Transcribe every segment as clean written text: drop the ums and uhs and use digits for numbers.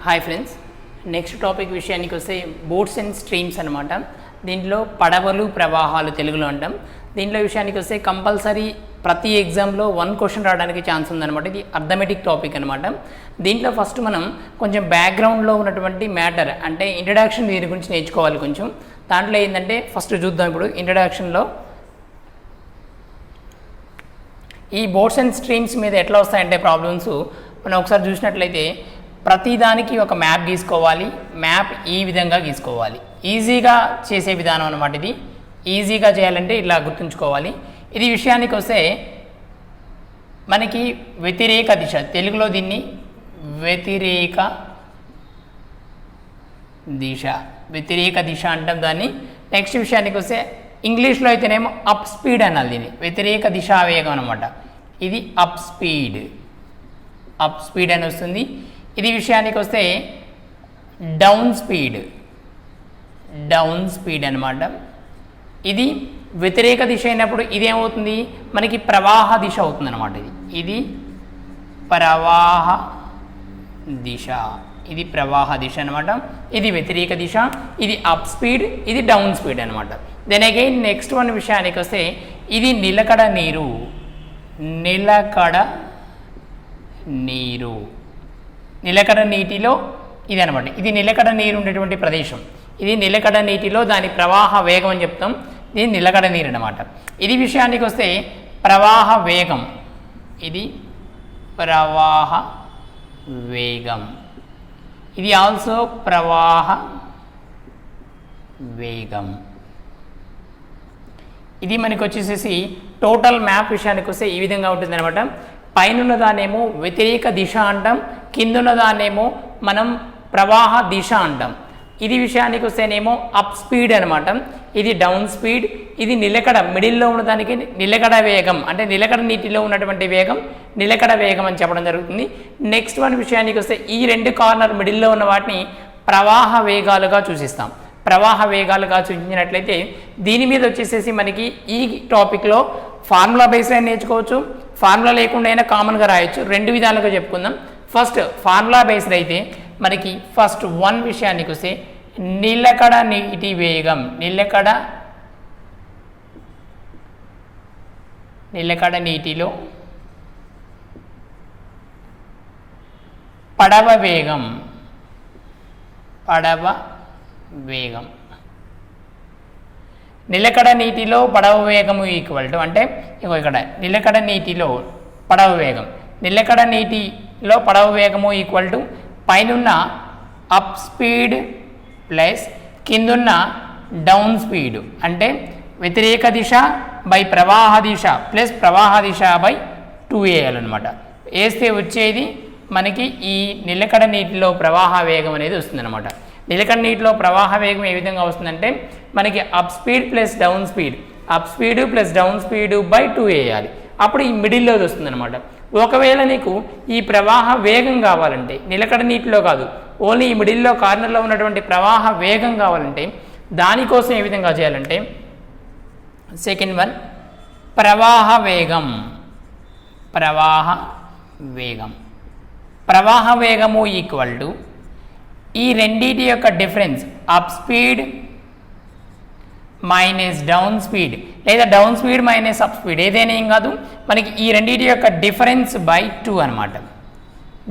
Hi friends, next topic విషయానికి వస్తే boats and streams అనమాట. దీంట్లో పడవలు ప్రవాహాలు తెలుగులో అంటాం. దీంట్లో విషయానికి వస్తే కంపల్సరీ ప్రతి ఎగ్జామ్లో 1 క్వశ్చన్ రావడానికి ఛాన్స్ ఉందన్నమాట. ఇది అర్థమెటిక్ టాపిక్ అనమాట. దీంట్లో ఫస్ట్ మనం కొంచెం బ్యాక్గ్రౌండ్లో ఉన్నటువంటి మ్యాటర్ అంటే ఇంట్రడక్షన్ దీని గురించి నేర్చుకోవాలి కొంచెం. దాంట్లో ఏంటంటే ఫస్ట్ చూద్దాం. ఇప్పుడు ఇంట్రడక్షన్లో ఈ బోట్స్ అండ్ స్ట్రీమ్స్ మీద ఎట్లా వస్తాయంటే ప్రాబ్లమ్స్ మనం ఒకసారి చూసినట్లయితే ప్రతిదానికి ఒక మ్యాప్ గీసుకోవాలి. మ్యాప్ ఈ విధంగా గీసుకోవాలి. ఈజీగా చేసే విధానం అనమాట. ఇది ఈజీగా చేయాలంటే ఇలా గుర్తుంచుకోవాలి. ఇది విషయానికి వస్తే మనకి వ్యతిరేక దిశ, తెలుగులో దీన్ని వ్యతిరేక దిశ అంటాం దాన్ని. నెక్స్ట్ విషయానికి వస్తే ఇంగ్లీష్లో అయితేనేమో అప్ స్పీడ్ అనాలి. దీన్ని వ్యతిరేక దిశావేగం అనమాట. ఇది అప్ స్పీడ్ అని వస్తుంది. ఇది విషయానికి వస్తే డౌన్ స్పీడ్ అనమాట. ఇది వ్యతిరేక దిశ అయినప్పుడు ఇదేమవుతుంది, మనకి ప్రవాహ దిశ అవుతుంది అనమాట. ఇది ప్రవాహ దిశ అనమాట. ఇది వ్యతిరేక దిశ, ఇది అప్ స్పీడ్, ఇది డౌన్ స్పీడ్ అనమాట. దెన్ అగైన్ నెక్స్ట్ వన్ విషయానికి వస్తే ఇది నిలకడ నీటిలో ఇది అనమాట. ఇది నిలకడ నీరు ఉండేటువంటి ప్రదేశం. ఇది నిలకడ నీటిలో దాని ప్రవాహ వేగం అని చెప్తాం. ఇది నిలకడ నీరు అనమాట. ఇది విషయానికి వస్తే ప్రవాహ వేగం, ఇది ప్రవాహ వేగం, ఇది ఆల్సో ప్రవాహ వేగం. ఇది మనకి వచ్చేసేసి టోటల్ మ్యాప్ విషయానికి వస్తే ఈ విధంగా ఉంటుంది అనమాట. పైన దాన్నేమో వ్యతిరేక దిశ అంటాం, కిందున్న దాన్నేమో మనం ప్రవాహ దిశ అంటాం. ఇది విషయానికి వస్తేనేమో అప్ స్పీడ్ అనమాట. ఇది డౌన్ స్పీడ్. ఇది నిలకడ మిడిల్లో ఉన్నదానికి నిలకడ వేగం అంటే నిలకడ నీటిలో ఉన్నటువంటి వేగం నిలకడ వేగం అని చెప్పడం జరుగుతుంది. నెక్స్ట్ వన్ విషయానికి వస్తే ఈ 2 కార్నర్ మిడిల్లో ఉన్న వాటిని ప్రవాహ వేగాలుగా సూచించినట్లయితే దీని మీద వచ్చేసేసి మనకి ఈ టాపిక్లో ఫార్ములా బేస్డ్ అయినా నేర్చుకోవచ్చు, ఫార్ములా లేకుండా అయినా కామన్గా రాయొచ్చు. 2 విధాలుగా చెప్పుకుందాం. ఫస్ట్ ఫార్ములా బేస్డ్ అయితే మనకి ఫస్ట్ 1 విషయానికి వస్తే నిలకడ నీటి వేగం, నిలకడ నీటిలో పడవ వేగం నిలకడ నీటిలో పడవ వేగము ఈక్వల్ టు అంటే ఇక్కడ నిలకడ నీటిలో పడవ వేగము ఈక్వల్ టు పైనున్న అప్ స్పీడ్ ప్లస్ కిందున్న డౌన్ స్పీడ్ అంటే వ్యతిరేక దిశ బై ప్రవాహ దిశ ప్లస్ ప్రవాహ దిశ బై 2 వేయాలన్నమాట. వేస్తే వచ్చేది మనకి ఈ నిలకడ నీటిలో ప్రవాహ వేగం అనేది వస్తుందన్నమాట. నిలకడ నీటిలో ప్రవాహ వేగం ఏ విధంగా వస్తుందంటే మనకి up speed plus down speed by 2 వేయాలి. అప్పుడు ఈ మిడిల్లోది వస్తుందన్నమాట. ఒకవేళ నీకు ఈ ప్రవాహ వేగం కావాలంటే నిలకడ నీటిలో కాదు, ఓన్లీ ఈ మిడిల్లో కార్నర్లో ఉన్నటువంటి ప్రవాహ వేగం కావాలంటే దానికోసం ఏ విధంగా చేయాలంటే సెకండ్ వన్ ప్రవాహ వేగము ఈక్వల్ టు ఈ రెండిటి యొక్క difference up speed minus down speed లేదా down speed minus up speed ఏదైనా ఏం కాదు, మనకి ఈ రెండింటి యొక్క డిఫరెన్స్ బై 2 అనమాట.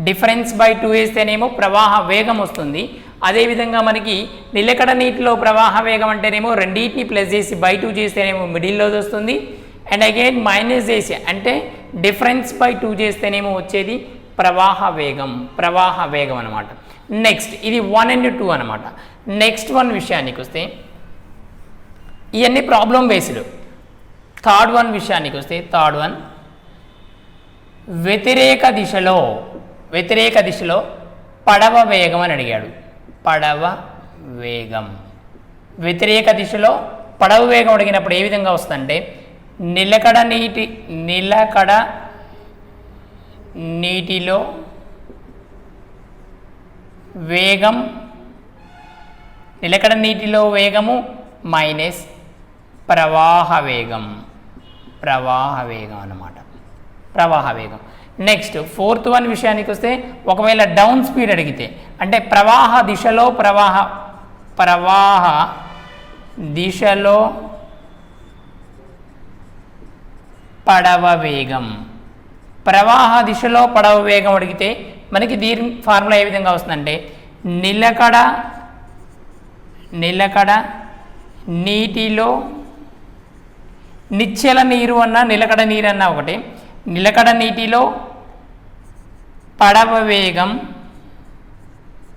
డిఫరెన్స్ బై 2 వేస్తేనేమో ప్రవాహ వేగం వస్తుంది. అదేవిధంగా మనకి నిలకడ నీటిలో ప్రవాహ వేగం అంటేనేమో రెండింటిని ప్లస్ చేసి బై 2 చేస్తేనేమో మిడిల్లోది వస్తుంది. అండ్ అగైన్ మైనస్ చేసి అంటే డిఫరెన్స్ బై 2 చేస్తేనేమో వచ్చేది ప్రవాహ వేగం అనమాట. నెక్స్ట్ ఇది 1 and 2 అనమాట. నెక్స్ట్ వన్ విషయానికి వస్తే ఇవన్నీ ప్రాబ్లం బేస్డ్. థర్డ్ వన్ విషయానికి వస్తే వ్యతిరేక దిశలో పడవ వేగం అని అడిగాడు. వ్యతిరేక దిశలో పడవ వేగం అడిగినప్పుడు ఏ విధంగా వస్తుందంటే నిలకడ నీటిలో వేగము మైనస్ ప్రవాహ వేగం అన్నమాట. నెక్స్ట్ ఫోర్త్ వన్ విషయానికి వస్తే ఒకవేళ డౌన్ స్పీడ్ అడిగితే అంటే ప్రవాహ దిశలో పడవ వేగం అడిగితే మనకి దీని ఫార్ములా ఏ విధంగా వస్తుందంటే నిలకడ నీటిలో నిశ్చల నీరు అన్నా నిలకడ నీరు అన్నా ఒకటి నిలకడ నీటిలో పడవ వేగం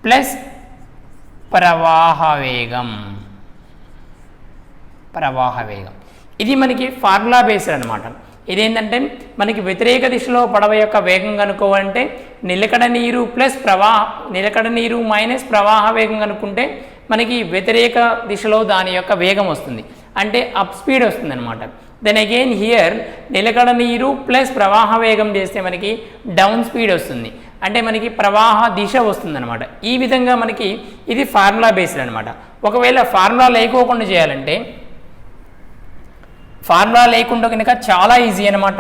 ప్లస్ ప్రవాహ వేగం ఇది మనకి ఫార్ములా బేస్డ్ అనమాట. ఇదేంటంటే మనకి వ్యతిరేక దిశలో పడవ యొక్క వేగం కనుక్కోవాలంటే నిలకడ నీరు మైనస్ ప్రవాహ వేగం కనుక్కుంటే మనకి వ్యతిరేక దిశలో దాని యొక్క వేగం వస్తుంది, అంటే అప్ స్పీడ్ వస్తుంది అనమాట. దెన్ అగైన్ హియర్ నిలకడ నీరు ప్లస్ ప్రవాహ వేగం చేస్తే మనకి డౌన్ స్పీడ్ వస్తుంది, అంటే మనకి ప్రవాహ దిశ వస్తుంది అనమాట. ఈ విధంగా మనకి ఇది ఫార్ములా బేస్డ్ అనమాట. ఒకవేళ ఫార్ములా లేకోకుండా చేయాలంటే ఫార్ములా లేకుండా కనుక చాలా ఈజీ అనమాట.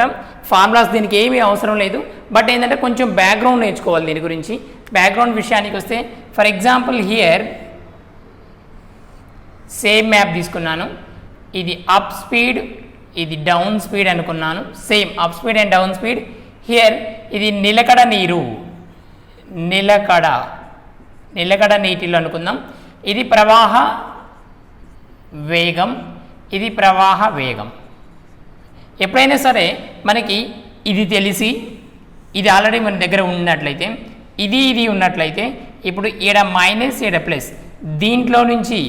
ఫార్ములాస్ దీనికి ఏమీ అవసరం లేదు, బట్ ఏంటంటే కొంచెం బ్యాక్గ్రౌండ్ నేర్చుకోవాలి దీని గురించి. బ్యాక్గ్రౌండ్ విషయానికి వస్తే for example here same map తీసుకున్నాను, ఇది అప్ స్పీడ్ ఇది డౌన్ స్పీడ్ అనుకున్నాను, same up speed and down speed. Here ఇది నిలకడ నీటిలో అనుకుందాం, ఇది ప్రవాహ వేగం, ఇది ప్రవాహ వేగం. ఎప్పుడైనా సరే మనకి ఇది తెలిసి ఇది ఆల్రెడీ మన దగ్గర ఉన్నట్లయితే ఇది ఉన్నట్లయితే ఇప్పుడు ఈడ మైనస్ ఈడ ప్లస్, దీంట్లో నుంచి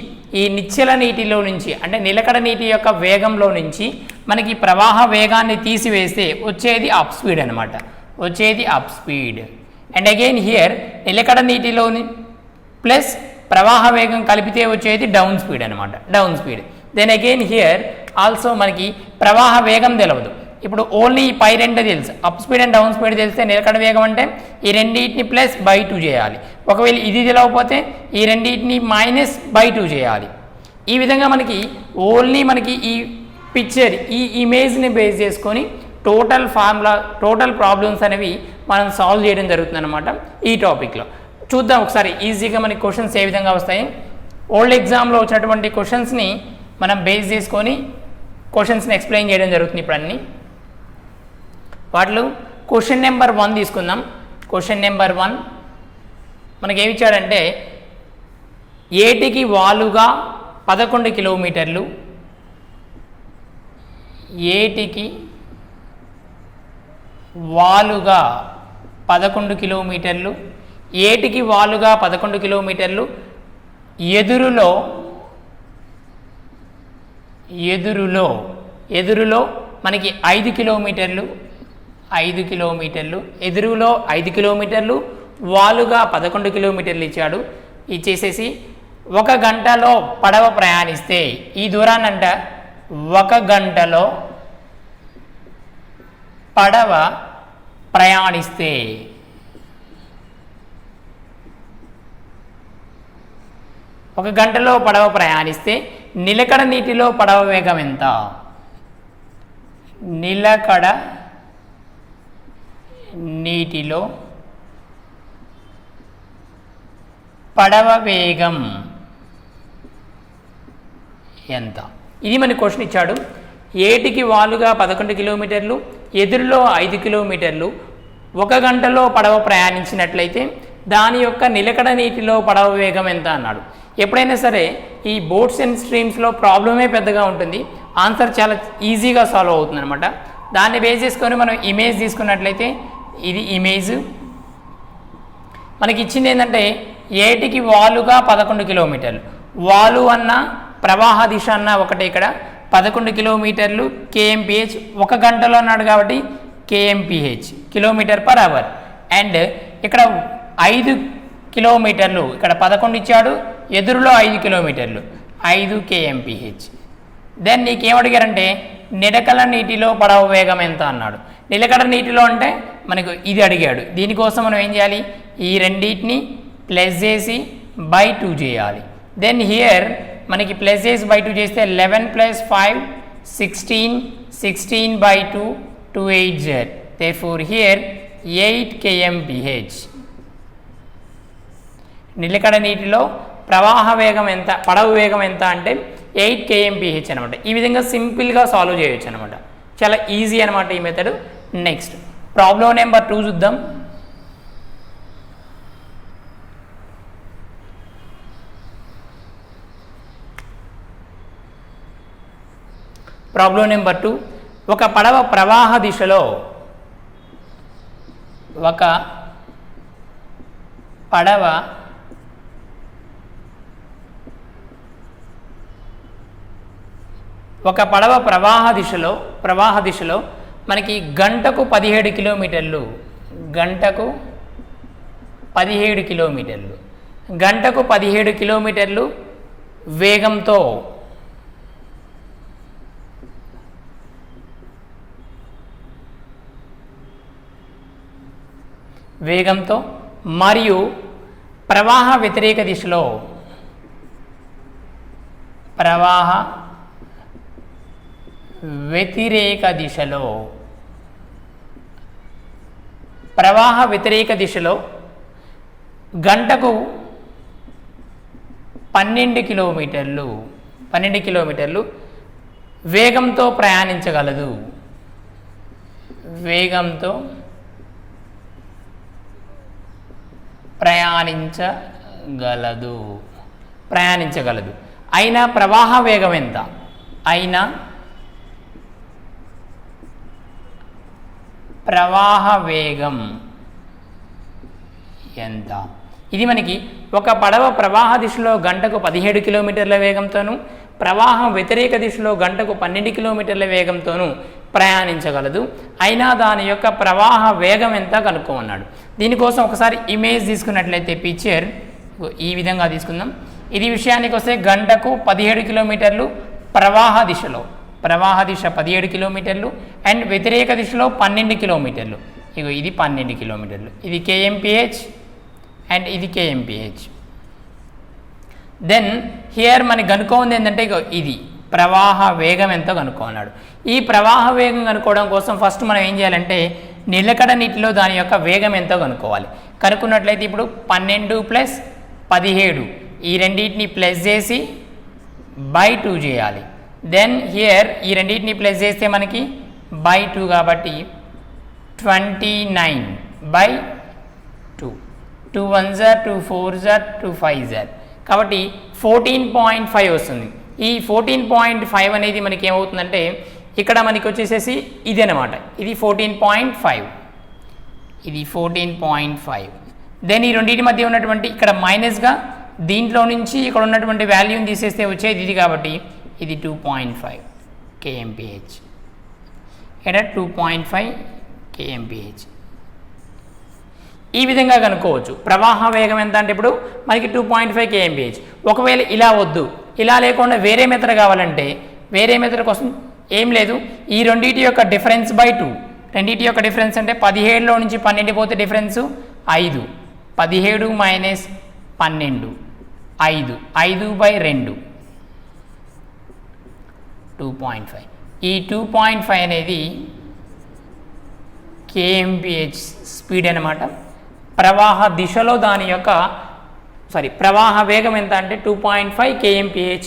ఈ నిశ్చల నీటిలో నుంచి అంటే నిలకడ నీటి యొక్క వేగంలో నుంచి మనకి ప్రవాహ వేగాన్ని తీసివేస్తే వచ్చేది అప్ స్పీడ్ అనమాట, వచ్చేది up speed. And again here నిలకడ నీటిలోని ప్లస్ ప్రవాహ వేగం కలిపితే వచ్చేది డౌన్ స్పీడ్ అనమాట, down speed. Then again here also మనకి ప్రవాహ వేగం తెలియదు, ఇప్పుడు ఓన్లీ ఈ పై రెండు తెలుసు, up speed and down speed తెలిస్తే నిలకడ వేగం అంటే ఈ రెండింటిని ప్లస్ బై 2 చేయాలి, ఒకవేళ ఇది తెలియకపోతే ఈ రెండింటిని మైనస్ బై 2 చేయాలి. ఈ విధంగా మనకి ఓన్లీ మనకి ఈ పిక్చర్ ఈ ఇమేజ్ని బేస్ చేసుకొని టోటల్ ప్రాబ్లమ్స్ అనేవి మనం సాల్వ్ చేయడం జరుగుతుంది అనమాట ఈ టాపిక్లో. చూద్దాం ఒకసారి ఈజీగా మనకి క్వశ్చన్స్ ఏ విధంగా వస్తాయి. ఓల్డ్ ఎగ్జామ్లో వచ్చినటువంటి క్వశ్చన్స్ని మనం బేస్ చేసుకొని క్వశ్చన్స్ని ఎక్స్ప్లెయిన్ చేయడం జరుగుతుంది ఇప్పుడు అన్ని. వాటిలో క్వశ్చన్ నెంబర్ 1 తీసుకుందాం. క్వశ్చన్ నెంబర్ 1 మనకి ఏమి ఇచ్చాడంటే ఏటికి వాలుగా 11 కిలోమీటర్లు, ఏటికి వాలుగా 11 కిలోమీటర్లు, ఏటికి వాలుగా 11 కిలోమీటర్లు, ఎదురులో మనకి 5 కిలోమీటర్లు, ఎదురులో 5 కిలోమీటర్లు, వాలుగా 11 కిలోమీటర్లు ఇచ్చాడు. ఇచ్చేసేసి 1 గంటలో పడవ ప్రయాణిస్తే ఈ దూరాన్ని అంట 1 గంటలో పడవ ప్రయాణిస్తే 1 గంటలో పడవ ప్రయాణిస్తే నిలకడ నీటిలో పడవ వేగం ఎంత? నిలకడ నీటిలో పడవ వేగం ఎంత? ఇది మన క్వశ్చన్ ఇచ్చాడు. ఏటికి వాలుగా 11 కిలోమీటర్లు, ఎదురులో 5 కిలోమీటర్లు, 1 గంటలో పడవ ప్రయాణించినట్లయితే దాని యొక్క నిలకడ నీటిలో పడవ వేగం ఎంత అన్నాడు. ఎప్పుడైనా సరే ఈ బోట్స్ అండ్ స్ట్రీమ్స్లో ప్రాబ్లమే పెద్దగా ఉంటుంది, ఆన్సర్ చాలా ఈజీగా సాల్వ్ అవుతుంది అనమాట. దాన్ని బేస్ చేసుకొని మనం ఇమేజ్ తీసుకున్నట్లయితే ఇది ఇమేజ్ మనకి ఇచ్చింది ఏంటంటే ఏటికి వాలుగా 11 కిలోమీటర్లు, వాలు అన్న ప్రవాహ దిశ అన్న ఒకటే. ఇక్కడ 11 కిలోమీటర్లు కేఎంపిహెచ్, 1 గంటలో అన్నాడు కాబట్టి K M P H kilometre per hour. And ఇక్కడ 5 కిలోమీటర్లు, ఇక్కడ 11 ఇచ్చాడు, ఎదురులో 5 కిలోమీటర్లు, 5 కేఎంపిహెచ్. దెన్ నీకేమడిగారంటే నిలకడ నీటిలో పడవ వేగం ఎంత అన్నాడు. నిలకడ నీటిలో అంటే మనకు ఇది అడిగాడు. దీనికోసం మనం ఏం చేయాలి, ఈ రెండింటిని ప్లస్ చేసి బై 2 చేయాలి. దెన్ హియర్ మనకి ప్లస్ చేసి బై 2 చేస్తే 11 + 5 16, 16 by 2 2 8 z. Therefore here 8 kmph. నిలకడ నీటిలో ప్రవాహ వేగం ఎంత, పడవ వేగం ఎంత అంటే 8 kmph అనమాట. ఈ విధంగా సింపుల్గా సాల్వ్ చేయొచ్చు అనమాట. చాలా ఈజీ అనమాట ఈ మెథడ్. నెక్స్ట్ ప్రాబ్లం నెంబర్ 2 చూద్దాం. ప్రాబ్లం నెంబర్ 2, ఒక పడవ ప్రవాహ దిశలో ప్రవాహ దిశలో మనకి గంటకు 17 కిలోమీటర్లు గంటకు 17 కిలోమీటర్లు వేగంతో మరియు ప్రవాహ వ్యతిరేక దిశలో గంటకు 12 కిలోమీటర్లు వేగంతో ప్రయాణించగలదు. అయినా ప్రవాహ వేగం ఎంత? ఇది మనకి ఒక పడవ ప్రవాహ దిశలో గంటకు 17 కిలోమీటర్ల వేగంతోనూ ప్రవాహం వ్యతిరేక దిశలో గంటకు 12 కిలోమీటర్ల వేగంతోనూ ప్రయాణించగలదు. అయినా దాని యొక్క ప్రవాహ వేగం ఎంత కనుక్కోమన్నాడు. దీనికోసం ఒకసారి ఇమేజ్ తీసుకున్నట్లయితే పిక్చర్ ఈ విధంగా తీసుకుందాం. ఇది విషయానికి వస్తే గంటకు 17 కిలోమీటర్లు ప్రవాహ దిశ 17 కిలోమీటర్లు అండ్ వ్యతిరేక దిశలో 12 కిలోమీటర్లు. ఇది 12 కిలోమీటర్లు. ఇది kmph అండ్ ఇది kmph. దెన్ హియర్ మనకి కనుక్కోంది ఏంటంటే ఇది ప్రవాహ వేగం ఎంతో కనుక్కోన్నాడు. ఈ ప్రవాహ వేగం కనుక్కోవడం కోసం ఫస్ట్ మనం ఏం చేయాలంటే నిలకడ నీటిలో దాని యొక్క వేగం ఎంతో కనుక్కోవాలి. కనుక్కున్నట్లయితే ఇప్పుడు 12 + 17 ఈ రెండింటిని ప్లస్ చేసి /2 చేయాలి. దెన్ హియర్ ఈ రెండింటిని ప్లస్ చేస్తే మనకి /2 కాబట్టి 29/2 2 1s 2 4s 2 5s కాబట్టి 14.5 వస్తుంది. ఈ 14.5 అనేది మనకి ఏమవుతుందంటే ఇక్కడ మనకి వచ్చేసేసి ఇది అనమాట. ఇది 14.5 ఇది 14.5. దెన్ ఈ రెండింటి మధ్య ఉన్నటువంటి ఇక్కడ మైనస్గా దీంట్లో నుంచి ఇక్కడ ఉన్నటువంటి వాల్యూని తీసేస్తే వచ్చేది ఇది కాబట్టి ఇది 2.5 kmph. ఇక్కడ 2.5 kmph. ఈ విధంగా కనుక్కోవచ్చు. ప్రవాహ వేగం ఎంత అంటే ఇప్పుడు మనకి 2.5 kmph. ఒకవేళ ఇలా వద్దు, ఇలా లేకుండా వేరే మెథడ్ కావాలంటే వేరే మెథడ్ కోసం ఏం లేదు, ఈ రెండింటి యొక్క డిఫరెన్స్ /2. రెండింటి యొక్క డిఫరెన్స్ అంటే 17లో నుంచి 12 పోతే డిఫరెన్స్ 5. 17 - 12 5 5/2 2.5. ఈ 2.5 అనేది kmph స్పీడ్ అనమాట. ప్రవాహ దిశలో దాని యొక్క ప్రవాహ వేగం ఎంత అంటే 2.5 kmph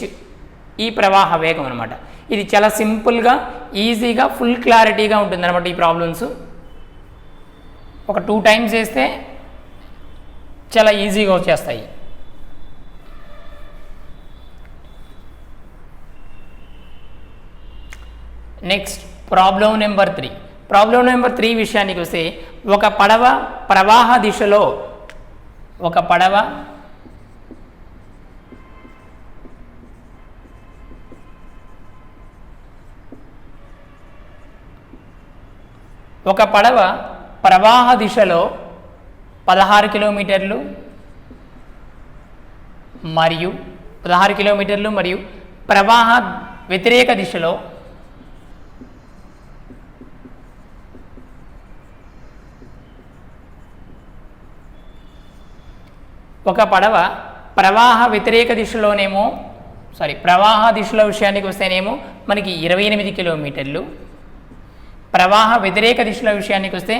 ఈ ప్రవాహ వేగం అనమాట. ఇది చాలా సింపుల్గా ఈజీగా ఫుల్ క్లారిటీగా ఉంటుంది అనమాట. ఈ ప్రాబ్లమ్స్ ఒక 2 టైమ్స్ చేస్తే చాలా ఈజీగా వచ్చేస్తాయి. Next problem number 3. Problem number 3 విషయానికి వస్తే ఒక పడవ ప్రవాహ దిశలో ఒక పడవ ప్రవాహ దిశలో 16 కిలోమీటర్లు మరియు 16 కిలోమీటర్లు మరియు ప్రవాహ వ్యతిరేక దిశలో ఒక పడవ ప్రవాహ వ్యతిరేక దిశలోనేమో ప్రవాహ దిశలో విషయానికి వస్తేనేమో మనకి 28 కిలోమీటర్లు, ప్రవాహ వ్యతిరేక దిశలో విషయానికి వస్తే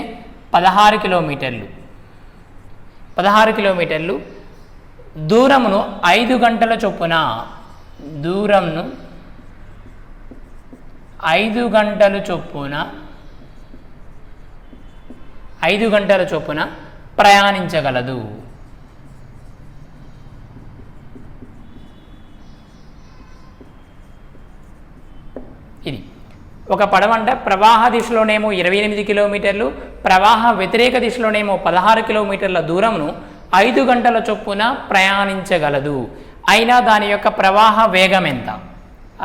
16 కిలోమీటర్లు 16 కిలోమీటర్లు దూరమును 5 గంటల చొప్పున దూరంను 5 గంటల చొప్పున ప్రయాణించగలదు. ఇది ఒక పడవంట ప్రవాహ దిశలోనేమో 28 కిలోమీటర్లు, ప్రవాహ వ్యతిరేక దిశలోనేమో 16 కిలోమీటర్ల దూరంను 5 గంటల చొప్పున ప్రయాణించగలదు. అయినా దాని యొక్క ప్రవాహ వేగం ఎంత?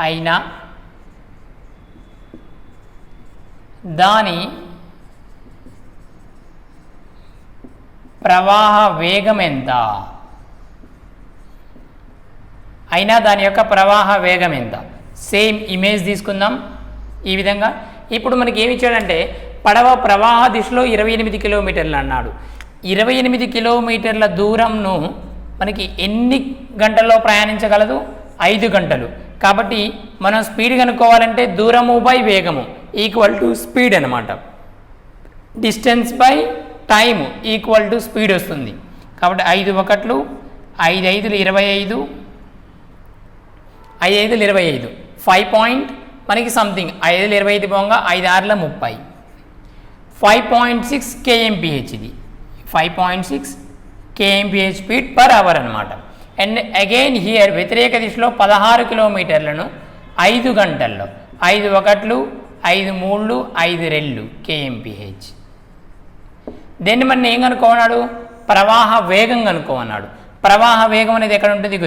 అయినా దాని ప్రవాహ వేగం ఎంత? అయినా దాని యొక్క ప్రవాహ వేగం ఎంత? సేమ్ ఇమేజ్ తీసుకుందాం. ఈ విధంగా ఇప్పుడు మనకి ఏమి ఇచ్చాడంటే పడవ ప్రవాహ దిశలో 28 కిలోమీటర్లు అన్నాడు. 28 కిలోమీటర్ల దూరంను మనకి ఎన్ని గంటల్లో ప్రయాణించగలదు? 5 గంటలు. కాబట్టి మనం స్పీడ్ కనుక్కోవాలంటే దూరము బై వేగము ఈక్వల్ టు స్పీడ్ అనమాట. Distance by time equal to speed వస్తుంది. కాబట్టి 5 ఒకట్లు 5 5లు 25, 5 5లు 25, 5 పాయింట్ మనకి సంథింగ్ 5 5లు 25 పోగా 5 6ల 30, 5.6 kmph. ఇది 5.6 kmph స్పీడ్ పర్ అవర్ అనమాట. అండ్ అగైన్ హియర్ వ్యతిరేక దిశలో 16 కిలోమీటర్లను 5 గంటల్లో 5 ఒకట్లు 5 3లు 5 2 kmph. దీన్ని మనం ఏం కనుక్కోమన్నాడు? ప్రవాహ వేగం కనుక్కోమన్నాడు. ప్రవాహ వేగం అనేది ఎక్కడ ఉంటుంది?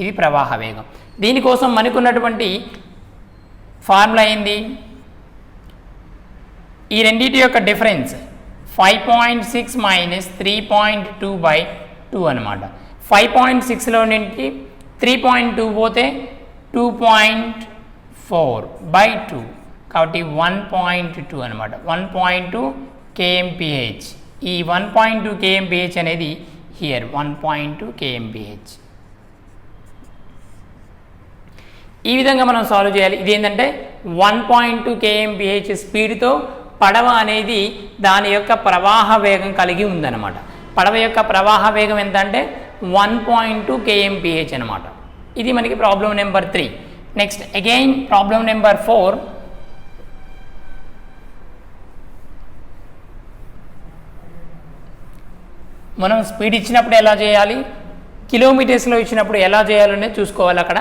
ఇది ప్రవాహ వేగం. దీనికోసం మనకున్నటువంటి ఫార్ములా ఏంది? ఈ రెండింటి యొక్క డిఫరెన్స్ 5.6 మైనస్ 3.2/2 అనమాట. 5.6లో నుండి 3.2 పోతే 2.4/2 కాబట్టి 1.2 అనమాట. 1.2 kmph. ఈ 1.2 kmph అనేది హియర్ 1.2 kmph. ఈ విధంగా మనం సాల్వ్ చేయాలి. ఇది ఏంటంటే 1.2 kmph స్పీడ్తో పడవ అనేది దాని యొక్క ప్రవాహ వేగం కలిగి ఉందన్నమాట. పడవ యొక్క ప్రవాహ వేగం ఎంత అంటే 1.2 kmph అనమాట. ఇది మనకి problem number 3. Next again problem number 4. మనం స్పీడ్ ఇచ్చినప్పుడు ఎలా చేయాలి, కిలోమీటర్స్లో ఇచ్చినప్పుడు ఎలా చేయాలనేది చూసుకోవాలి అక్కడ.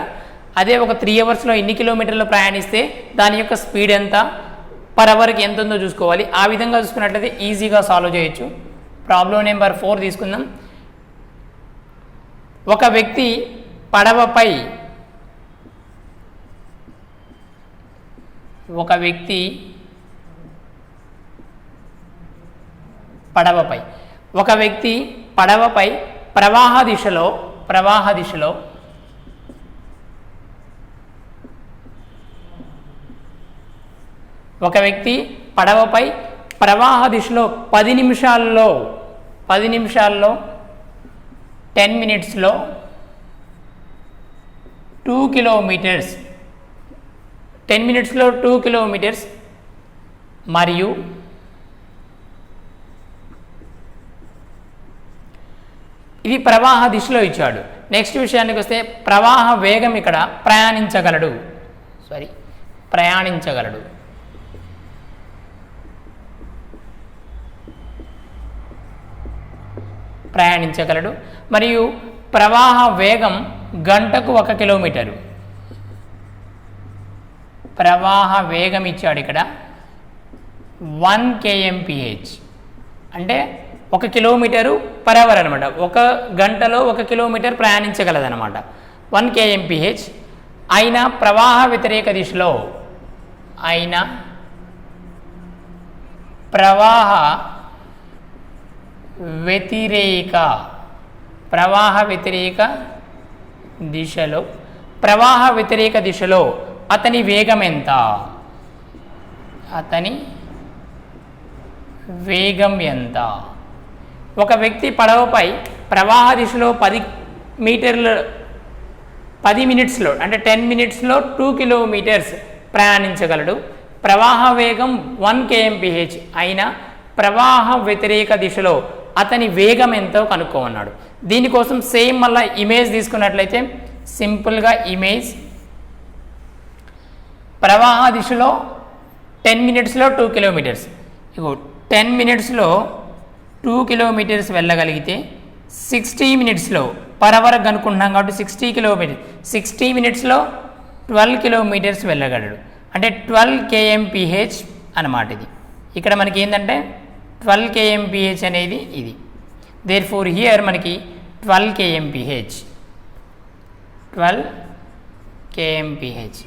అదే ఒక 3 అవర్స్లో ఎన్ని కిలోమీటర్లు ప్రయాణిస్తే దాని యొక్క స్పీడ్ ఎంత, పర్ అవర్కి ఎంత ఉందో చూసుకోవాలి. ఆ విధంగా చూసుకున్నట్లయితే ఈజీగా సాల్వ్ చేయొచ్చు. ప్రాబ్లం నెంబర్ 4 తీసుకుందాం. ఒక వ్యక్తి పడవపై ప్రవాహ దిశలో ఒక వ్యక్తి పడవపై ప్రవాహ దిశలో 10 నిమిషాల్లో 10 మినిట్స్లో 2 కిలోమీటర్స్ 10 మినిట్స్లో 2 కిలోమీటర్స్ మరియు ఇది ప్రవాహ దిశలో ఇచ్చాడు. నెక్స్ట్ విషయానికి వస్తే ప్రవాహ వేగం ఇక్కడ ప్రయాణించగలడు మరియు ప్రవాహ వేగం గంటకు 1 కిలోమీటరు. ప్రవాహ వేగం ఇచ్చాడు ఇక్కడ 1 kmph అంటే 1 కిలోమీటరు పర్ అవర్ అనమాట. 1 గంటలో 1 కిలోమీటర్ ప్రయాణించగలదనమాట 1 kmph. అయినా ప్రవాహ వ్యతిరేక దిశలో ప్రవాహ వ్యతిరేక దిశలో అతని వేగం ఎంత? ఒక వ్యక్తి పడవపై ప్రవాహ దిశలో 10 మినిట్స్లో అంటే 10 మినిట్స్లో 2 కిలోమీటర్స్ ప్రయాణించగలడు. ప్రవాహ వేగం 1 kmph అయినా ప్రవాహ వ్యతిరేక దిశలో అతని వేగం ఎంతో కనుక్కోమన్నాడు. దీనికోసం సేమ్ మళ్ళీ ఇమేజ్ తీసుకున్నట్లయితే సింపుల్గా ఇమేజ్ ప్రవాహ దిశలో 10 మినిట్స్లో 2 కిలోమీటర్స్, ఇగో 10 మినిట్స్లో 2 కిలోమీటర్స్ వెళ్ళగలిగితే 60 మినిట్స్లో పర్ అవర్ కనుక్కుంటున్నాం కాబట్టి 60 కిలోమీటర్స్ 60 మినిట్స్లో 12 కిలోమీటర్స్ వెళ్ళగలడు. అంటే 12 kmph అన్నమాట. ఇది ఇక్కడ మనకి ఏంటంటే 12 kmph అనేది ఇది. దేర్ ఫోర్ హియర్ మనకి 12 kmph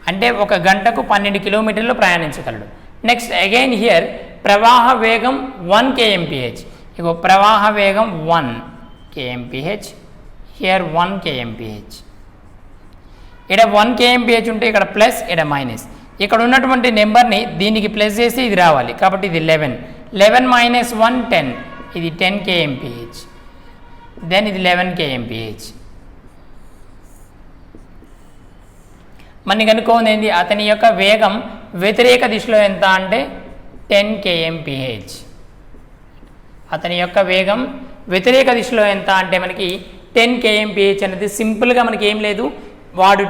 అంటే ఒక గంటకు 12 కిలోమీటర్లు ప్రయాణించగలడు. నెక్స్ట్ అగైన్ హియర్ ప్రవాహ వేగం 1 kmph. ఇగో ప్రవాహ వేగం 1 kmph, హియర్ 1 kmph. ఇక్కడ 1 kmph ఉంటే ఇక్కడ ప్లస్ ఇక్కడ మైనస్. ఇక్కడ ఉన్నటువంటి నెంబర్ని దీనికి ప్లస్ చేసి ఇది రావాలి కాబట్టి ఇది 11 మైనస్ 1 10, ఇది 10 kmph, దెన్ ఇది 11 kmph. మనకి కనుక్కోండి ఏంది అతని యొక్క వేగం వ్యతిరేక దిశలో ఎంత అంటే 10 kmph. అతని యొక్క వేగం వ్యతిరేక దిశలో ఎంత అంటే మనకి 10 kmph అనేది సింపుల్గా మనకి ఏం లేదు, వాడు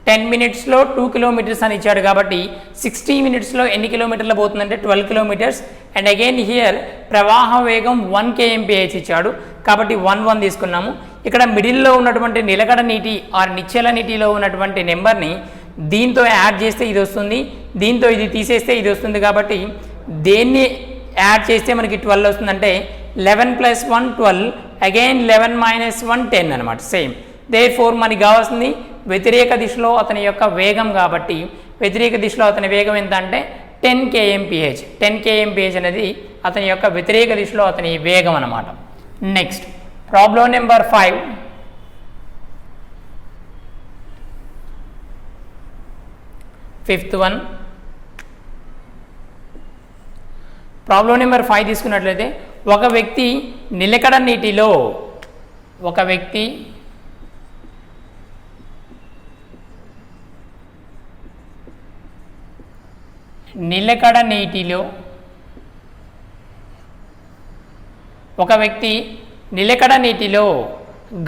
10 మినిట్స్లో 2 కిలోమీటర్స్ అని ఇచ్చాడు కాబట్టి 60 మినిట్స్లో ఎన్ని కిలోమీటర్లు పోతుందంటే 12 కిలోమీటర్స్. అండ్ అగైన్ హియర్ ప్రవాహ వేగం 1 kmph ఇచ్చాడు కాబట్టి 1 తీసుకున్నాము. ఇక్కడ మిడిల్లో ఉన్నటువంటి నిలకడ నీటి ఆర్ నిశ్చల నీటిలో ఉన్నటువంటి నెంబర్ని దీంతో యాడ్ చేస్తే ఇది వస్తుంది, దీంతో ఇది తీసేస్తే ఇది వస్తుంది కాబట్టి దేన్ని యాడ్ చేస్తే మనకి 12 వస్తుందంటే 11 + 1 12, అగైన్ 11 మైనస్ 1 10 అనమాట సేమ్. దేర్ ఫోర్ మనకి కావాల్సింది వ్యతిరేక దిశలో అతని యొక్క వేగం కాబట్టి వ్యతిరేక దిశలో అతని వేగం ఎంత అంటే 10 kmph. 10 kmph అనేది అతని యొక్క వ్యతిరేక దిశలో అతని వేగం అన్నమాట. Next problem number 5. Fifth one problem number 5 తీసుకున్నట్లయితే ఒక వ్యక్తి నిలకడ నీటిలో నిలకడ నీటిలో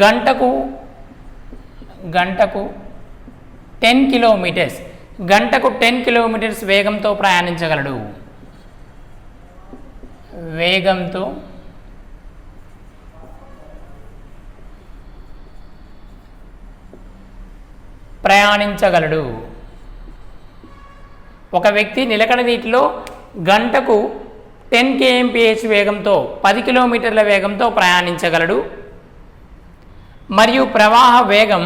గంటకు 10 కిలోమీటర్స్ వేగంతో ప్రయాణించగలడు. ఒక వ్యక్తి నిలకడ నీటిలో గంటకు 10 kmph వేగంతో 10 కిలోమీటర్ల వేగంతో ప్రయాణించగలడు మరియు ప్రవాహ వేగం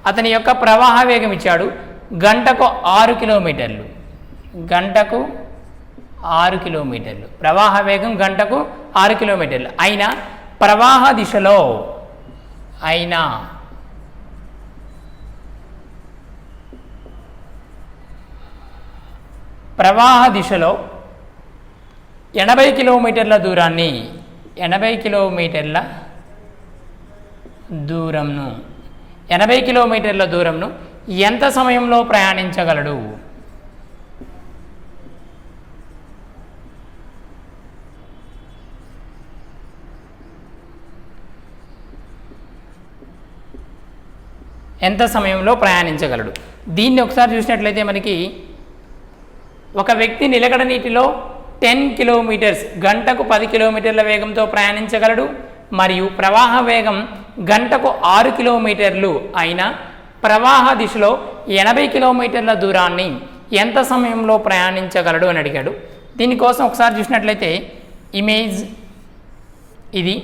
అతని యొక్క ప్రవాహ వేగం ఇచ్చాడు గంటకు 6 కిలోమీటర్లు. ప్రవాహ వేగం గంటకు 6 కిలోమీటర్లు అయినా ప్రవాహ దిశలో 80 కిలోమీటర్ల దూరంను ఎంత సమయంలో ప్రయాణించగలడు? దీన్ని ఒకసారి చూసినట్లయితే మనకి ఒక వ్యక్తి నిలకడ నీటిలో 10 కిలోమీటర్స్ గంటకు 10 కిలోమీటర్ల వేగంతో ప్రయాణించగలడు మరియు ప్రవాహ వేగం గంటకు 6 కిలోమీటర్లు అయినా ప్రవాహ దిశలో 80 కిలోమీటర్ల దూరాన్ని ఎంత సమయంలో ప్రయాణించగలడు అని అడిగాడు. దీనికోసం ఒకసారి చూసినట్లయితే ఇమేజ్ ఇది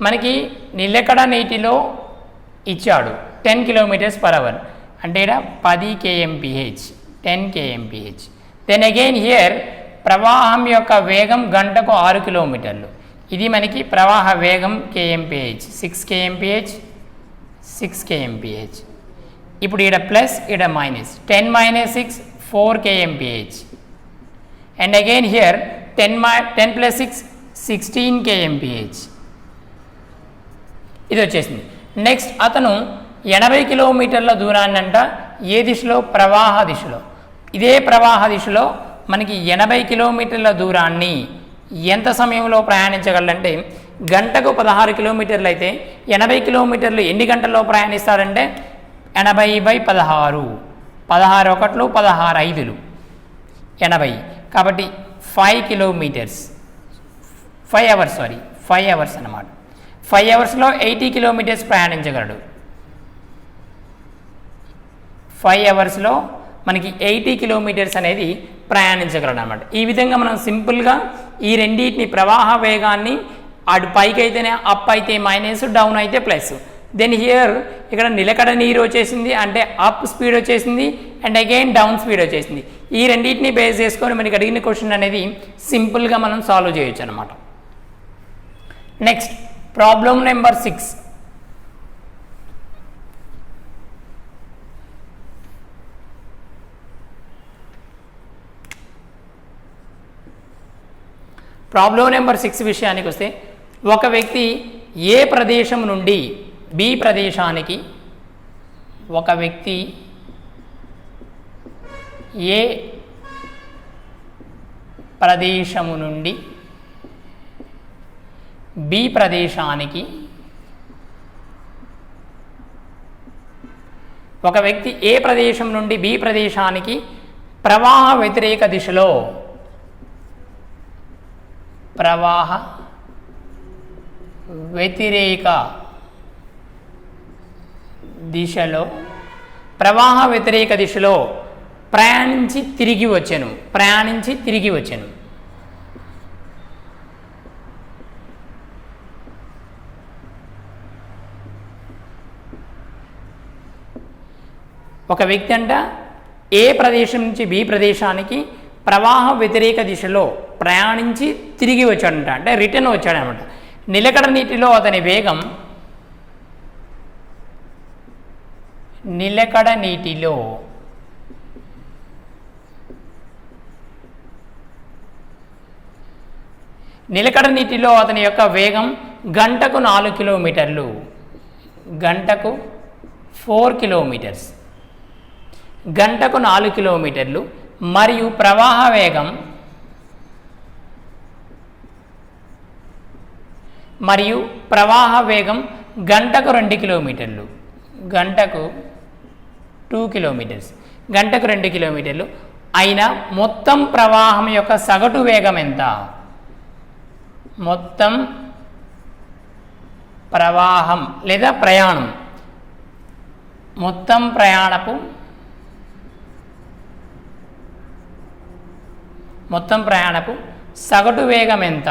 మనకి నిలకడ నీటిలో ఇచ్చాడు 10 km/h అంటే ఇక్కడ 10 kmph 10 kmph. Then again here ప్రవాహం యొక్క వేగం గంటకు 6 కిలోమీటర్లు. ఇది మనకి ప్రవాహ వేగం kmph 6 kmph. ఇప్పుడు ఇక్కడ ప్లస్ ఇక్కడ minus 10 - 6 4 kmph and again here 10 + 6 16 kmph ఇది వచ్చేసింది. నెక్స్ట్ అతను 80 కిలోమీటర్ల దూరాన్ని అంట ఏ దిశలో? ప్రవాహ దిశలో. ఇదే ప్రవాహ దిశలో మనకి 80 కిలోమీటర్ల దూరాన్ని ఎంత సమయంలో ప్రయాణించగలంటే గంటకు 16 కిలోమీటర్లు అయితే 80 కిలోమీటర్లు ఎన్ని గంటల్లో ప్రయాణిస్తాడంటే 80/16 16 ఒకట్లు 16 ఐదులు 80 కాబట్టి 5 కిలోమీటర్స్ 5 అవర్స్ 5 అవర్స్ అన్నమాట. 5 అవర్స్లో 80 కిలోమీటర్స్ ప్రయాణించగలడు. 5 అవర్స్లో మనకి 80 కిలోమీటర్స్ అనేది ప్రయాణించగలడు అనమాట. ఈ విధంగా మనం సింపుల్గా ఈ రెండింటిని ప్రవాహ వేగాన్ని అటు పైకి అయితేనే అప్ అయితే మైనస్, డౌన్ అయితే ప్లస్. దెన్ హియర్ ఇక్కడ నిలకడ నీరు వచ్చేసింది అంటే అప్ స్పీడ్ వచ్చేసింది అండ్ అగైన్ డౌన్ స్పీడ్ వచ్చేసింది. ఈ రెండింటిని బేస్ చేసుకొని మనకి అడిగిన క్వశ్చన్ అనేది సింపుల్గా మనం సాల్వ్ చేయొచ్చు అనమాట. Next problem number 6. Problem number 6 విషయానికి వస్తే ఒక వ్యక్తి ఏ ప్రదేశం నుండి బి ప్రదేశానికి ఒక వ్యక్తి ఏ ప్రదేశము నుండి బి ప్రదేశానికి ఒక వ్యక్తి ఏ ప్రదేశం నుండి బి ప్రదేశానికి ప్రవాహ వ్యతిరేక దిశలో ప్రవాహ వ్యతిరేక దిశలో ప్రయాణించి తిరిగి వచ్చెను ఒక వ్యక్తి అంట ఏ ప్రదేశం నుంచి బి ప్రదేశానికి ప్రవాహ వ్యతిరేక దిశలో ప్రయాణించి తిరిగి వచ్చాడంట, అంటే రిటర్న్ వచ్చాడనమాట. నిలకడ నీటిలో అతని వేగం నిలకడ నీటిలో అతని యొక్క వేగం గంటకు 4 కిలోమీటర్లు, గంటకు 4 కిలోమీటర్స్, గంటకు 4 కిలోమీటర్లు మరియు ప్రవాహ వేగం గంటకు 2 కిలోమీటర్లు, గంటకు 2 కిలోమీటర్స్, గంటకు 2 కిలోమీటర్లు అయినా మొత్తం ప్రవాహం యొక్క సగటు వేగం ఎంత? మొత్తం ప్రవాహం లేదా ప్రయాణం, మొత్తం ప్రయాణపు సగటు వేగం ఎంత?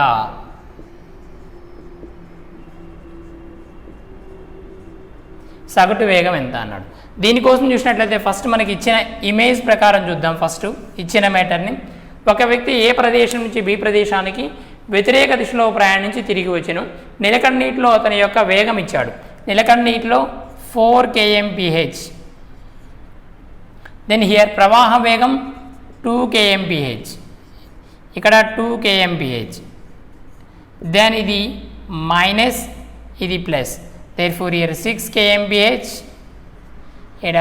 సగటు వేగం ఎంత అన్నాడు. దీనికోసం చూసినట్లయితే ఫస్ట్ మనకి ఇచ్చిన ఇమేజ్ ప్రకారం చూద్దాం. ఫస్ట్ ఇచ్చిన మ్యాటర్ని, ఒక వ్యక్తి ఏ ప్రదేశం నుంచి బి ప్రదేశానికి వ్యతిరేక దిశలో ప్రయాణించి తిరిగి వచ్చెను. నిలకడ నీటిలో అతని యొక్క వేగం ఇచ్చాడు. నిలకడ నీటిలో 4 kmph. దెన్ హియర్ ప్రవాహ వేగం 2 kmph, ఇక్కడ 2 kmph. దెన్ ఇది మైనస్, ఇది ప్లస్. therefore here 6 kmph, ఇక్కడ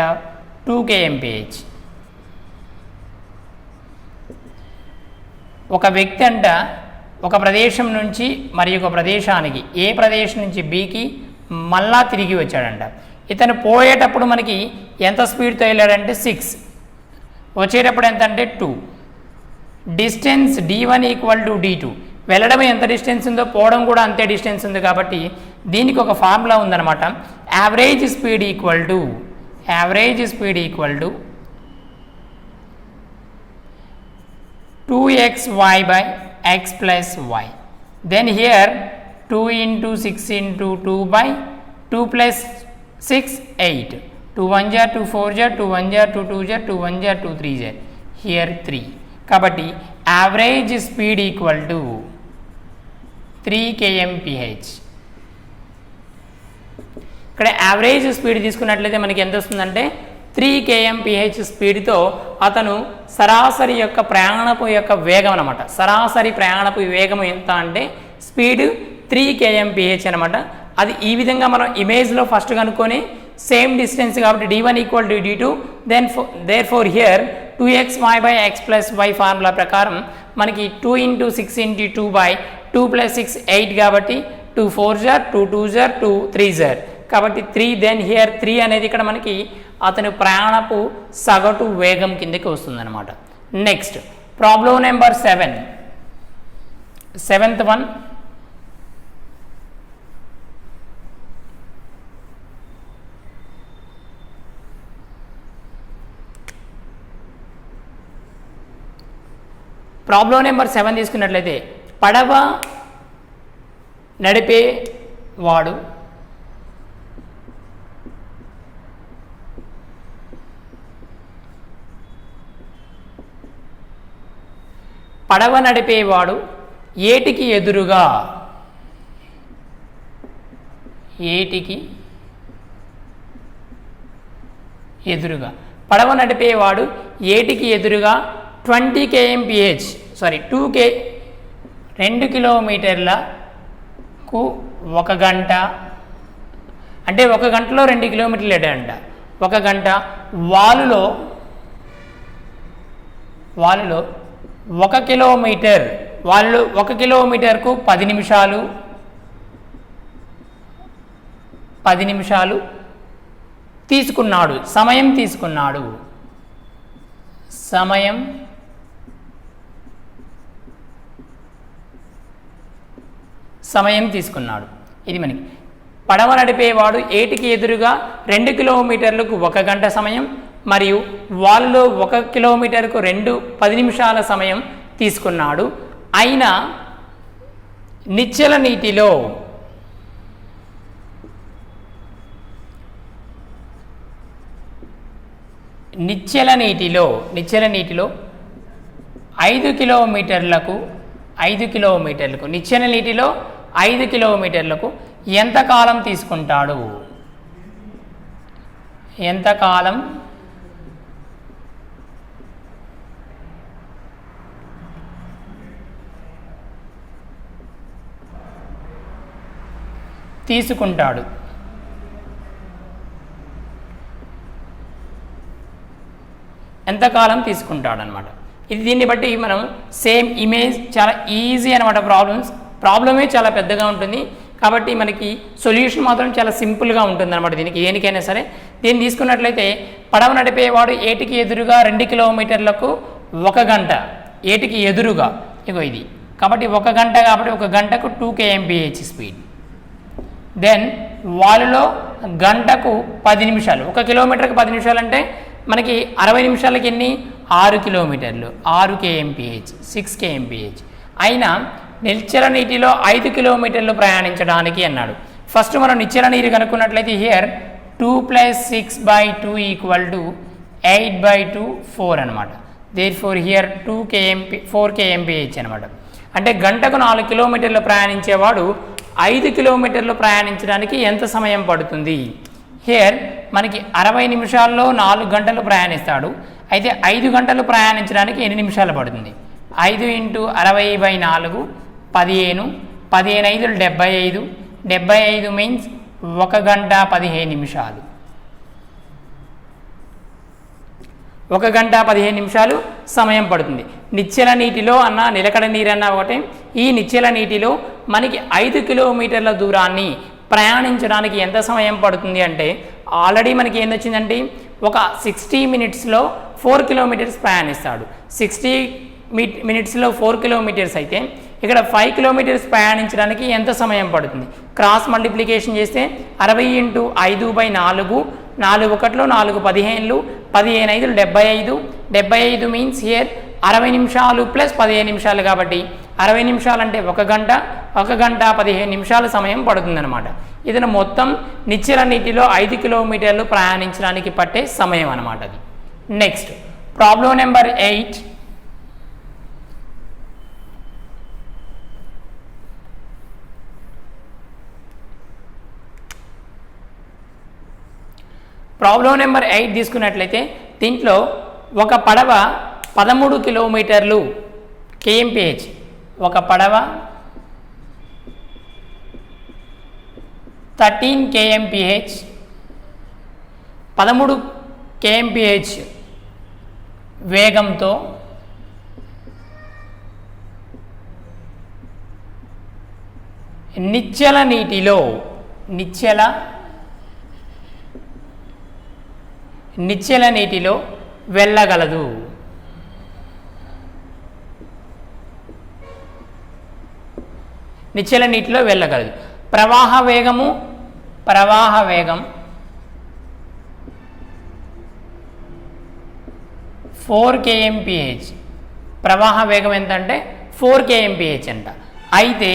2 kmph. ఒక వ్యక్తి అంట ఒక ప్రదేశం నుంచి మరి ఒక ప్రదేశానికి ఏ ప్రదేశం నుంచి బికి మళ్ళా తిరిగి వచ్చాడంట. ఇతను పోయేటప్పుడు మనకి ఎంత స్పీడ్తో వెళ్ళాడంటే 6, వచ్చేటప్పుడు ఎంత అంటే 2. Distance d1 = d2. వెళ్ళడం ఎంత డిస్టెన్స్ ఉందో పోవడం కూడా అంతే డిస్టెన్స్ ఉంది కాబట్టి దీనికి ఒక ఫార్ములా ఉందన్నమాట. Average speed equal to 2xy/x + y. then here 2 × 6 × 2 / 2 + 6 8. 2 1 = 2 4 = 2 1 = 2 2 = 2 1 = 2 3 here 3. కాబట్టి average speed equal to 3 kmph. ఇక్కడ యావరేజ్ స్పీడ్ తీసుకున్నట్లయితే మనకి ఎంత వస్తుందంటే 3 kmph స్పీడ్తో అతను సరాసరి యొక్క ప్రయాణపు యొక్క వేగం అనమాట. సరాసరి ప్రయాణపు వేగం ఎంత అంటే స్పీడ్ 3 kmph అనమాట. అది ఈ విధంగా మనం ఇమేజ్లో ఫస్ట్ కనుక్కొని సేమ్ డిస్టెన్స్ కాబట్టి d1 equal to d2 then therefore here 2xy by x plus y formula ప్రకారం మనకి 2 ఇంటూ 6 ఇంటూ 2 బై 2 ప్లస్ 6 8 కాబట్టి 2 4 జార్ 2 2 జార్ 2 3 జార్ కాబట్టి 3 దెన్ హియర్ 3 అనేది ఇక్కడ మనకి అతని ప్రయాణపు సగటు వేగం కిందకి వస్తుందన్నమాట. Next problem number 7, seventh one. Problem number 7 తీసుకున్నట్లయితే పడవ నడిపేవాడు ఏటికి ఎదురుగా పడవ నడిపేవాడు ఏటికి ఎదురుగా 20 kmph 2 కిలోమీటర్లకు 1 గంట అంటే 1 గంటలో 2 కిలోమీటర్లు అంట. 1 గంట వాలులో 1 కిలోమీటర్ 1 కిలోమీటర్కు 10 నిమిషాలు తీసుకున్నాడు, సమయం తీసుకున్నాడు. ఇది మనకి పడవ నడిపేవాడు ఏటికి ఎదురుగా 2 కిలోమీటర్లకు 1 గంట సమయం మరియు వాళ్ళలో 1 కిలోమీటర్కు 10 నిమిషాల సమయం తీసుకున్నాడు. అయినా నిశ్చల నీటిలో 5 కిలోమీటర్లకు నిశ్చల నీటిలో 5 కిలోమీటర్లకు ఎంత కాలం తీసుకుంటాడు? ఎంతకాలం తీసుకుంటాడు అనమాట. ఇది దీన్ని బట్టి మనం సేమ్ ఇమేజ్ చాలా ఈజీ అనమాట. ప్రాబ్లమే చాలా పెద్దగా ఉంటుంది కాబట్టి మనకి సొల్యూషన్ మాత్రం చాలా సింపుల్గా ఉంటుంది అనమాట. దీనికి దేనికైనా సరే దీన్ని తీసుకున్నట్లయితే పడవ నడిపేవాడు ఏటికి ఎదురుగా 2 కిలోమీటర్లకు 1 గంట ఏటికి ఎదురుగా ఇది కాబట్టి 1 గంట కాబట్టి 1 గంటకు 2 kmph స్పీడ్. దెన్ వాళ్ళలో గంటకు 10 నిమిషాలు 1 కిలోమీటర్కి 10 నిమిషాలు అంటే మనకి 60 నిమిషాలకి ఎన్ని 6 కిలోమీటర్లు 6 kmph 6 kmph. అయినా నిశ్చల నీటిలో 5 కిలోమీటర్లు ప్రయాణించడానికి అన్నాడు. ఫస్ట్ మనం నిశ్చల నీరు కనుక్కున్నట్లయితే హియర్ 2 + 6/2 = 8/2 4 అనమాట. దేర్ఫోర్ హియర్ 4 kmph అనమాట. అంటే గంటకు 4 కిలోమీటర్లు ప్రయాణించేవాడు 5 కిలోమీటర్లు ప్రయాణించడానికి ఎంత సమయం పడుతుంది? హియర్ మనకి 60 నిమిషాల్లో 4 గంటలు ప్రయాణిస్తాడు. అయితే 5 గంటలు ప్రయాణించడానికి ఎన్ని నిమిషాలు పడుతుంది? 5 × 60/4 15 15 5 75 75 మీన్స్ 1 గంట 15 నిమిషాలు 1 గంట 15 నిమిషాలు సమయం పడుతుంది. నిశ్చల నీటిలో అన్న నిలకడ నీరన్న ఒకటే. ఈ నిశ్చల నీటిలో మనకి 5 కిలోమీటర్ల దూరాన్ని ప్రయాణించడానికి ఎంత సమయం పడుతుంది అంటే ఆల్రెడీ మనకి ఏం వచ్చిందంటే ఒక 60 మినిట్స్లో 4 కిలోమీటర్స్ ప్రయాణిస్తాడు. 60 మినిట్స్లో 4 కిలోమీటర్స్ అయితే ఇక్కడ 5 కిలోమీటర్స్ ప్రయాణించడానికి ఎంత సమయం పడుతుంది? క్రాస్ మల్టిప్లికేషన్ చేస్తే 60 × 5/4 4 1 4 15 15 5 75 75 మీన్స్ హియర్ 60 నిమిషాలు ప్లస్ 15 నిమిషాలు కాబట్టి 60 నిమిషాలు అంటే 1 గంట 1 గంట 15 నిమిషాల సమయం పడుతుందన్నమాట. ఇది మొత్తం నిశ్చల నీటిలో 5 కిలోమీటర్లు ప్రయాణించడానికి పట్టే సమయం అన్నమాట అది. Next problem number 8. Problem number 8 తీసుకున్నట్లయితే దీంట్లో ఒక పడవ 13 కిలోమీటర్లు kmph ఒక పడవ 13 kmph 13 kmph వేగంతో నిశ్చల నీటిలో వెళ్ళగలదు. నిశ్చల నీటిలో వెళ్ళగలదు. ప్రవాహ వేగం 4 kmph. ప్రవాహ వేగం ఎంత అంటే 4 kmph అంట. అయితే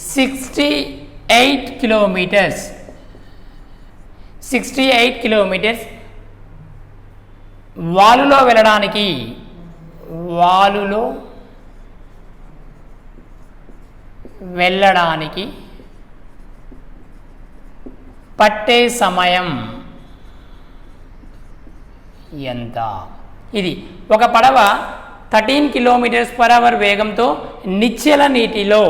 68 కిలోమీటర్స్ వాలులో వెళ్ళడానికి పట్టే సమయం ఎంత? ఇది ఒక పడవ 13 km/h వేగంతో నిశ్చల నీటిలో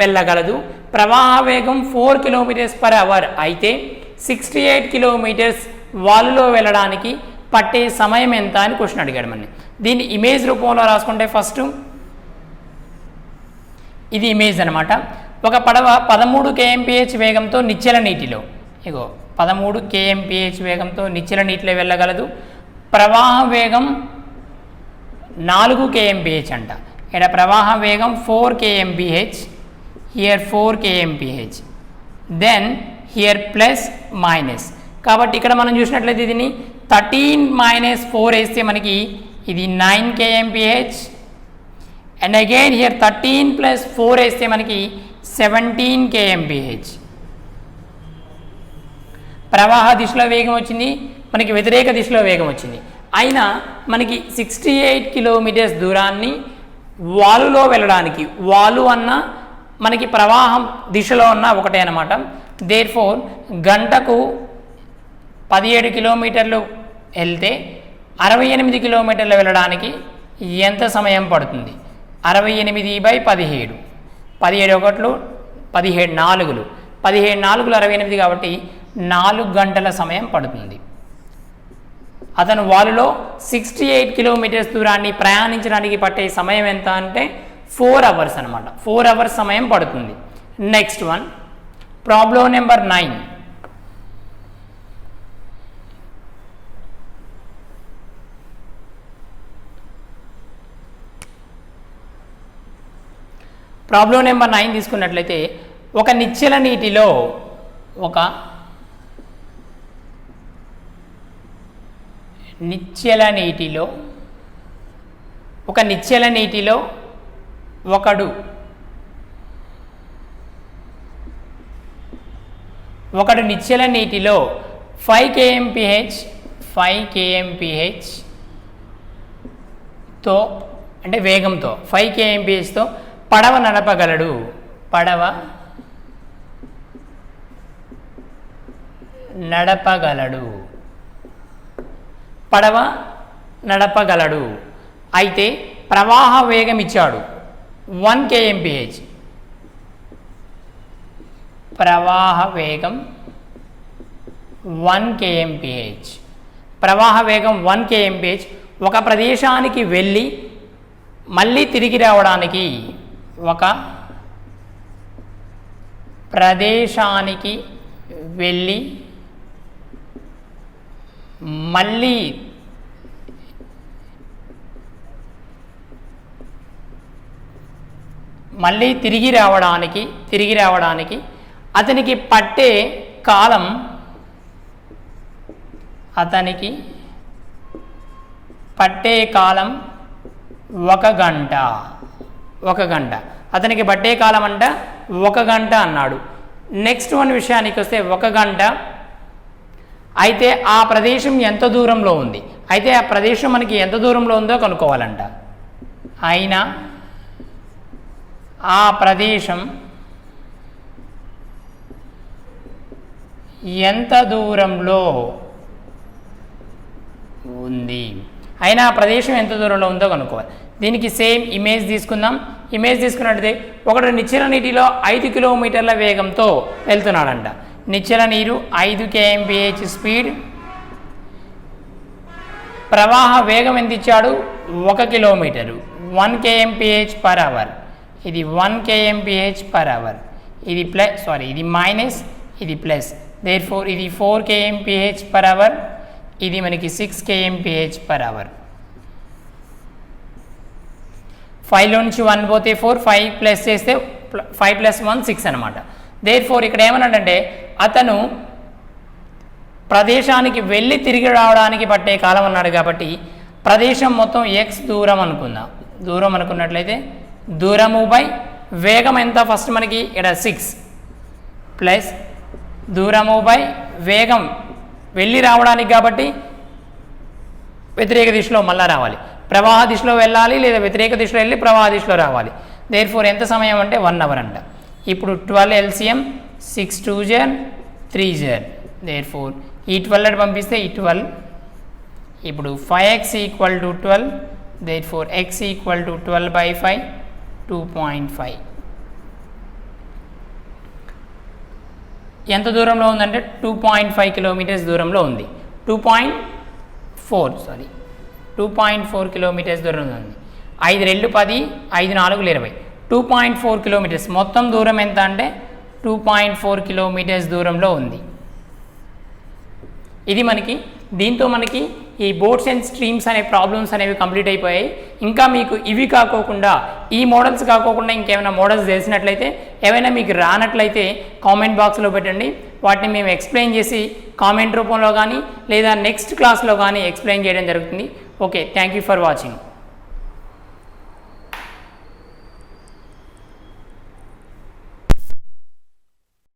వెళ్ళగలదు. ప్రవాహ వేగం 4 km/h అయితే 68 కిలోమీటర్స్ వాలులో వెళ్ళడానికి పట్టే సమయం ఎంత అని క్వశ్చన్ అడిగాడు మనని. దీన్ని ఇమేజ్ రూపంలో రాసుకుంటే ఫస్ట్ ఇది ఇమేజ్ అనమాట. ఒక పడవ 13 kmph వేగంతో నిశ్చల నీటిలో 13 kmph వేగంతో నిశ్చల నీటిలో వెళ్ళగలదు. ప్రవాహ వేగం 4 kmph అంట. ఇక్కడ ప్రవాహ వేగం 4 kmph, here 4 kmph, then here plus minus. కాబట్టి ఇక్కడ మనం చూసినట్లయితే దీన్ని 13 - 4 వేస్తే మనకి ఇది 9 kmph, అండ్ అగైన్ హియర్ 13 + 4 వేస్తే మనకి 17 kmph. ప్రవాహ దిశలో వేగం వచ్చింది, మనకి వ్యతిరేక దిశలో వేగం వచ్చింది. అయినా మనకి 68 కిలోమీటర్స్ దూరాన్ని వాలులో వెళ్ళడానికి, వాలు అన్న మనకి ప్రవాహం దిశలో ఉన్న ఒకటే అనమాట. దేర్ఫోర్ గంటకు 17 కిలోమీటర్లు వెళ్తే 68 కిలోమీటర్లు వెళ్ళడానికి ఎంత సమయం పడుతుంది? 68/17, 17 1 17 4, 17 4 68 కాబట్టి 4 గంటల సమయం పడుతుంది. అతను వాలులో 68 కిలోమీటర్స్ దూరాన్ని ప్రయాణించడానికి పట్టే సమయం ఎంత అంటే 4 అవర్స్ అనమాట. 4 అవర్స్ సమయం పడుతుంది. Next one, problem number 9. Problem number 9 తీసుకున్నట్లయితే ఒక నిశ్చల నీటిలో ఒకడు నిశ్చల నీటిలో 5 kmph తో అంటే వేగంతో 5 kmph తో పడవ నడపగలడు. అయితే ప్రవాహ వేగం ఇచ్చాడు 1 kmph. ప్రవాహ వేగం 1 kmph. ఒక ప్రదేశానికి వెళ్ళి మళ్ళీ తిరిగి రావడానికి మళ్ళీ తిరిగి రావడానికి అతనికి పట్టే కాలం 1 గంట. అతనికి పట్టే కాలం అంట 1 గంట అన్నాడు. నెక్స్ట్ వన్ విషయానికి వస్తే 1 గంట అయితే ఆ ప్రదేశం ఎంత దూరంలో ఉంది? అయితే ఆ ప్రదేశం మనకి ఎంత దూరంలో ఉందో కనుక్కోవాలంట. అయినా ఆ ప్రదేశం ఎంత దూరంలో ఉంది? కనుక్కోవాలి. దీనికి సేమ్ ఇమేజ్ తీసుకుందాం. ఇమేజ్ తీసుకున్నట్లయితే ఒకడు నిశ్చల నీటిలో 5 కిలోమీటర్ల వేగంతో వెళ్తున్నాడంట. నిశ్చల నీరు 5 kmph స్పీడ్, ప్రవాహ వేగం ఎంత ఇచ్చాడు 1 కిలోమీటరు 1 kmph/h. ఇది 1 kmph/h. ఇది ప్లస్ ఇది మైనస్, ఇది ప్లస్. దేర్ఫోర్ ఇది 4 kmph/h, ఇది మనకి 6 kmph/h. 5లో నుంచి 1 పోతే 4, 5 ప్లస్ చేస్తే 5 + 1 6 అనమాట. దేర్ఫోర్ ఇక్కడ ఏమన్నాడంటే అతను ప్రదేశానికి వెళ్ళి తిరిగి రావడానికి పట్టే కాలం అన్నాడు కాబట్టి ప్రదేశం మొత్తం x దూరం అనుకుందాం. దూరం అనుకున్నట్లయితే దూరము బై వేగం ఎంత ఫస్ట్ మనకి ఇక్కడ 6 ప్లస్ దూరము బై వేగం వెళ్ళి రావడానికి కాబట్టి వ్యతిరేక దిశలో మళ్ళా రావాలి. ప్రవాహ దిశలో వెళ్ళాలి లేదా వ్యతిరేక దిశలో వెళ్ళి ప్రవాహ దిశలో రావాలి. దేర్ఫోర్ ఎంత సమయం అంటే 1 అవర్ అంట. ఇప్పుడు 12 LCM 6 2 జర్ 3 జర్. దేర్ఫోర్ ఈ 12 పంపిస్తే ఈ 12. ఇప్పుడు 5x = 12. Therefore x = 12/5 2.5. ఎంత దూరంలో ఉందంటే 2.5 కిలోమీటర్స్ దూరంలో ఉంది. 2.4 కిలోమీటర్స్ దూరంలో ఉంది. 5 2 10, 5 4 20. 2.4 కిలోమీటర్స్ మొత్తం దూరం ఎంత అంటే 2.4 కిలోమీటర్స్ దూరంలో ఉంది. ఇది మనకి దీంతో మనకి ఈ బోట్స్ అండ్ స్ట్రీమ్స్ అనే ప్రాబ్లమ్స్ అనేవి కంప్లీట్ అయిపోయాయి. ఇంకా మీకు ఇవి కాకోకుండా ఈ మోడల్స్ కాకోకుండా ఇంకేమైనా మోడల్స్ తెలిసినట్లయితే ఏమైనా మీకు రానట్లయితే కామెంట్ బాక్స్లో పెట్టండి. వాటిని మేము ఎక్స్ప్లెయిన్ చేసి కామెంట్ రూపంలో కానీ లేదా నెక్స్ట్ క్లాస్లో కానీ ఎక్స్ప్లెయిన్ చేయడం జరుగుతుంది. Okay, thank you for watching.